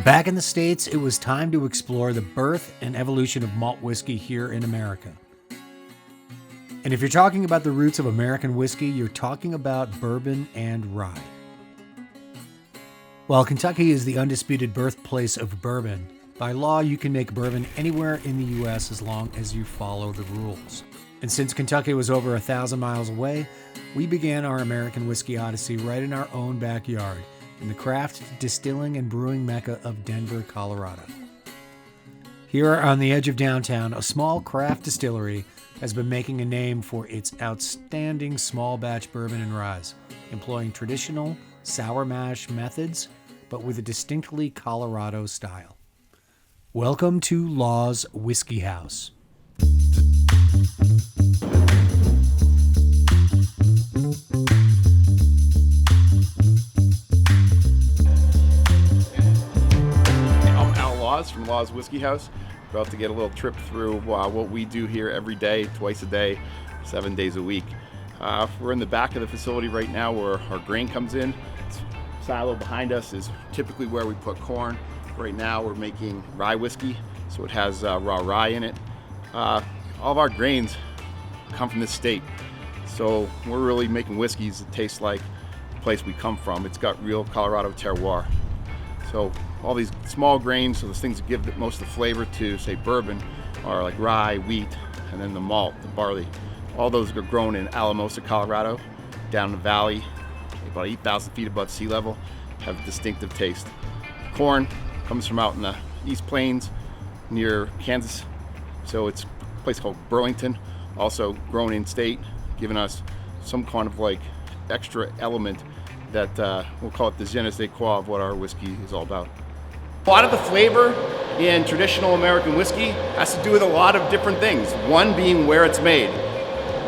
Back in the States, it was time to explore the birth and evolution of malt whiskey here in America. And if you're talking about the roots of American whiskey, you're talking about bourbon and rye. While Kentucky is the undisputed birthplace of bourbon, by law you can make bourbon anywhere in the U.S. as long as you follow the rules. And since Kentucky was over 1,000 miles away, we began our American whiskey odyssey right in our own backyard, in the craft distilling and brewing mecca of Denver, Colorado. Here on the edge of downtown, a small craft distillery has been making a name for its outstanding small batch bourbon and rye, employing traditional sour mash methods, but with a distinctly Colorado style. Welcome to Law's Whiskey House. From Law's Whiskey House. About to get a little trip through what we do here every day, twice a day, 7 days a week. We're in the back of the facility right now where our grain comes in. This silo behind us is typically where we put corn. Right now we're making rye whiskey, so it has raw rye in it. All of our grains come from this state, so we're really making whiskeys that taste like the place we come from. It's got real Colorado terroir. So all these small grains, so those things that give most of the flavor to, say, bourbon, are like rye, wheat, and then the malt, the barley. All those are grown in Alamosa, Colorado, down the valley, about 8,000 feet above sea level, have a distinctive taste. Corn comes from out in the East Plains near Kansas, so it's a place called Burlington, also grown in state, giving us some kind of like extra element that we'll call it the je ne sais quoi of what our whiskey is all about. A lot of the flavor in traditional American whiskey has to do with a lot of different things. One being where it's made.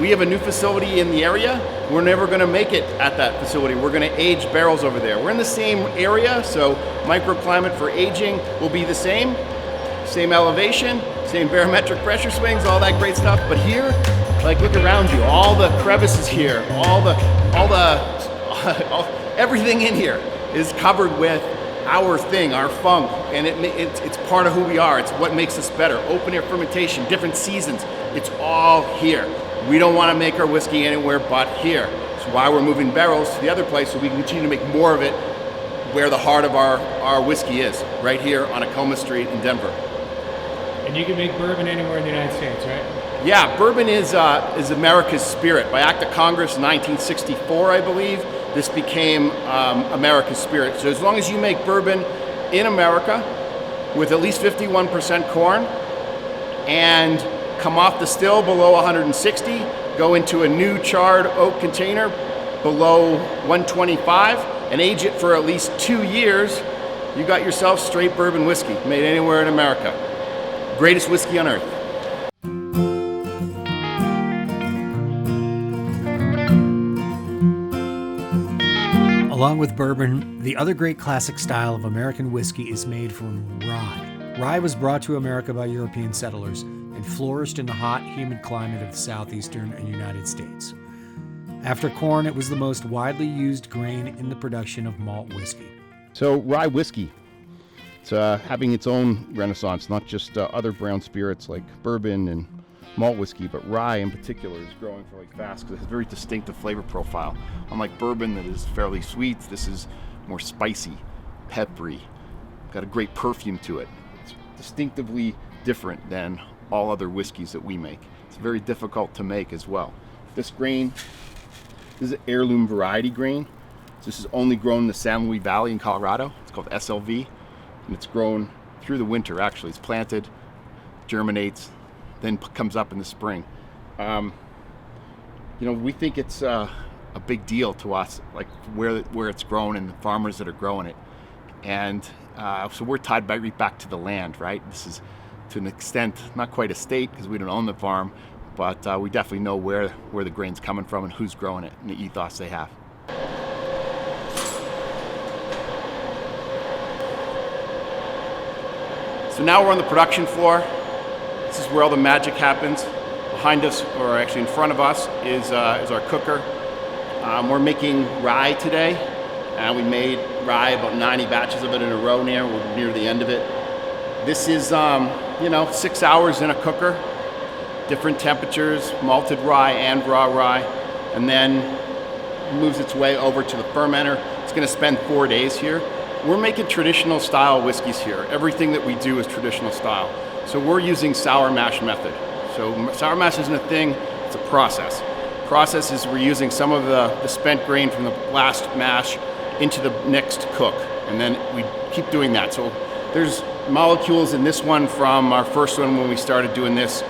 We have a new facility in the area. We're never going to make it at that facility. We're going to age barrels over there. We're in the same area, so microclimate for aging will be the same. Same elevation, same barometric pressure swings, all that great stuff. But here, like, look around you, all the crevices here, everything in here is covered with our thing, our funk, and it's part of who we are. It's what makes us better. Open air fermentation, different seasons, it's all here. We don't want to make our whiskey anywhere but here. That's why we're moving barrels to the other place, so we can continue to make more of it where the heart of our whiskey is, right here on Acoma Street in Denver. And you can make bourbon anywhere in the United States, right? Yeah, bourbon is America's spirit. By Act of Congress 1964, I believe, this became America's spirit. So as long as you make bourbon in America with at least 51% corn and come off the still below 160, go into a new charred oak container below 125 and age it for at least 2 years, you got yourself straight bourbon whiskey made anywhere in America. Greatest whiskey on earth. Along with bourbon, the other great classic style of American whiskey is made from rye. Rye was brought to America by European settlers and flourished in the hot, humid climate of the southeastern United States. After corn, it was the most widely used grain in the production of malt whiskey. So rye whiskey, it's having its own renaissance, not just other brown spirits like bourbon and malt whiskey, but rye in particular is growing fairly fast because it has a very distinctive flavor profile. Unlike bourbon that is fairly sweet, this is more spicy, peppery, got a great perfume to it. It's distinctively different than all other whiskeys that we make. It's very difficult to make as well. This grain, this is an heirloom variety grain. This is only grown in the San Luis Valley in Colorado. It's called SLV, and it's grown through the winter actually. It's planted, germinates, then comes up in the spring. We think it's a big deal to us, like where it's grown and the farmers that are growing it. And so we're tied right back to the land, right? This is, to an extent, not quite a state because we don't own the farm, but we definitely know where the grain's coming from and who's growing it and the ethos they have. So now we're on the production floor. This is where all the magic happens. Behind us, or actually in front of us, is our cooker. We're making rye today. and we made rye, about 90 batches of it in a row near. We're near the end of it. This is, 6 hours in a cooker, different temperatures, malted rye and raw rye, and then moves its way over to the fermenter. It's going to spend 4 days here. We're making traditional style whiskeys here. Everything that we do is traditional style. So we're using sour mash method. So sour mash isn't a thing, it's a process. Process is we're using some of the spent grain from the last mash into the next cook, and then we keep doing that. So there's molecules in this one from our first one when we started doing this,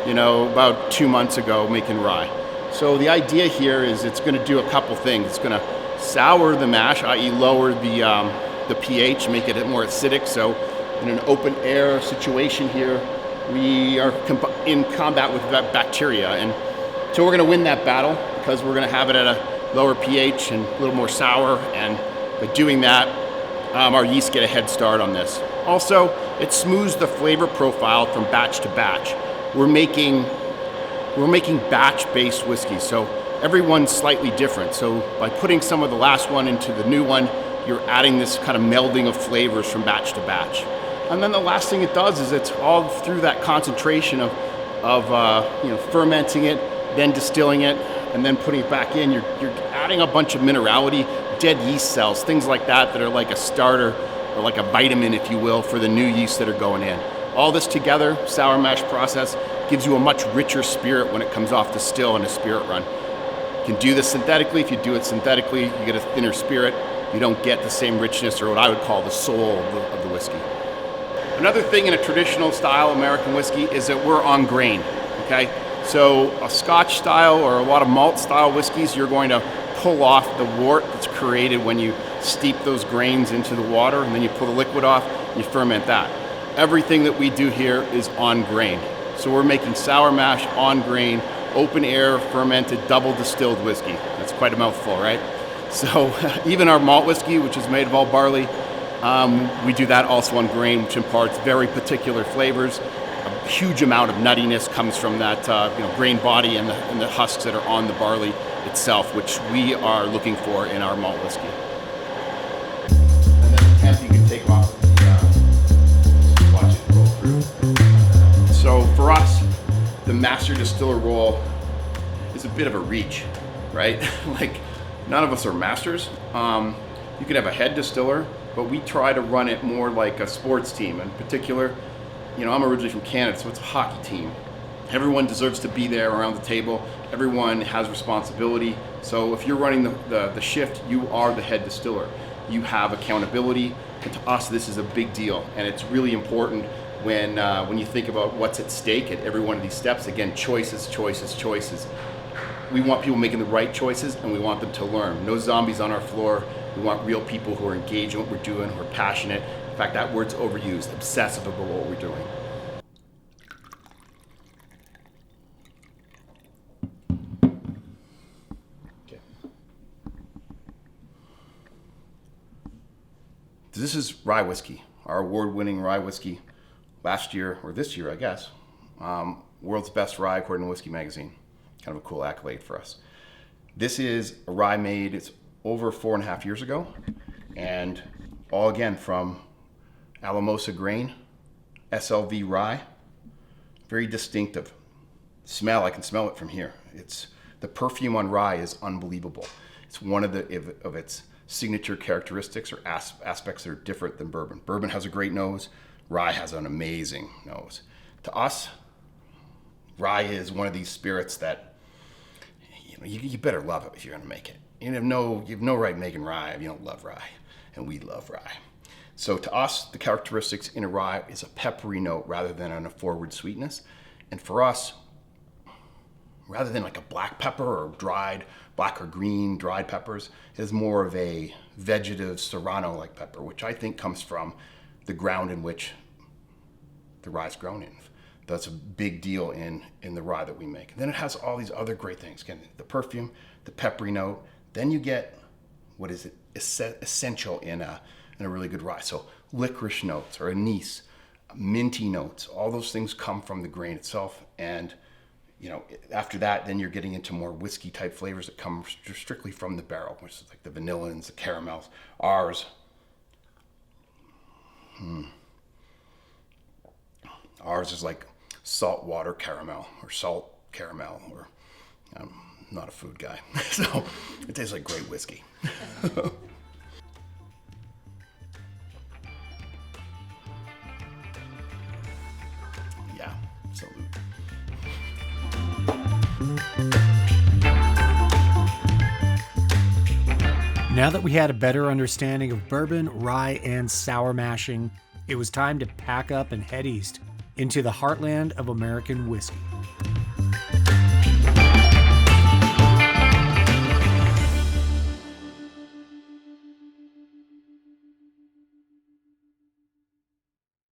about 2 months ago, making rye. So the idea here is it's going to do a couple things. It's going to sour the mash, i.e. lower the pH, make it more acidic. So in an open air situation here, we are in combat with bacteria. And so we're going to win that battle because we're going to have it at a lower pH and a little more sour. And by doing that, our yeast get a head start on this. Also, it smooths the flavor profile from batch to batch. We're making batch-based whiskey, so everyone's slightly different. So by putting some of the last one into the new one, you're adding this kind of melding of flavors from batch to batch. And then the last thing it does is it's all through that concentration of fermenting it, then distilling it, and then putting it back in. You're adding a bunch of minerality, dead yeast cells, things like that are like a starter or like a vitamin, if you will, for the new yeast that are going in. All this together, sour mash process, gives you a much richer spirit when it comes off the still in a spirit run. You can do this synthetically. If you do it synthetically, you get a thinner spirit. You don't get the same richness, or what I would call the soul of the whiskey. Another thing in a traditional style American whiskey is that we're on grain, okay? So a Scotch style or a lot of malt style whiskeys, you're going to pull off the wort that's created when you steep those grains into the water, and then you pull the liquid off and you ferment that. Everything that we do here is on grain. So we're making sour mash on grain, open air, fermented, double distilled whiskey. That's quite a mouthful, right? So even our malt whiskey, which is made of all barley, we do that also on grain, which imparts very particular flavors. A huge amount of nuttiness comes from that grain body and the husks that are on the barley itself, which we are looking for in our malt whiskey. And then the temp you can take off. Watch it roll through. So for us, the master distiller role is a bit of a reach, right? Like, none of us are masters. You could have a head distiller, but we try to run it more like a sports team. In particular, I'm originally from Canada, so it's a hockey team. Everyone deserves to be there around the table. Everyone has responsibility. So if you're running the shift, you are the head distiller. You have accountability, and to us, this is a big deal, and it's really important when you think about what's at stake at every one of these steps. Again, choices. We want people making the right choices, and we want them to learn. No zombies on our floor. We want real people who are engaged in what we're doing, who are passionate. In fact, that word's overused, obsessive about what we're doing. Okay. This is rye whiskey, our award-winning rye whiskey. Last year, or this year, I guess, world's best rye according to Whiskey Magazine. Kind of a cool accolade for us. This is a rye made, it's over 4.5 years ago, and all again from Alamosa grain, SLV rye, very distinctive. Smell, I can smell it from here. The perfume on rye is unbelievable. It's one of its signature characteristics or aspects that are different than bourbon. Bourbon has a great nose. Rye has an amazing nose. To us, rye is one of these spirits that you better love it if you're going to make it. You have no right making rye if you don't love rye, and we love rye. So to us, the characteristics in a rye is a peppery note rather than a forward sweetness. And for us, rather than like a black pepper or black or green dried peppers, it is more of a vegetative serrano-like pepper, which I think comes from the ground in which the rye is grown in. That's a big deal in the rye that we make. And then it has all these other great things. Again, the perfume, the peppery note. Then you get what is it essential in a really good rye. So licorice notes or anise, minty notes. All those things come from the grain itself, and After that, then you're getting into more whiskey type flavors that come strictly from the barrel, which is like the vanillins, the caramels. Ours is like saltwater caramel or salt caramel, or I'm not a food guy, so it tastes like great whiskey. Yeah, salute. Now that we had a better understanding of bourbon, rye, and sour mashing, it was time to pack up and head east into the heartland of American whiskey.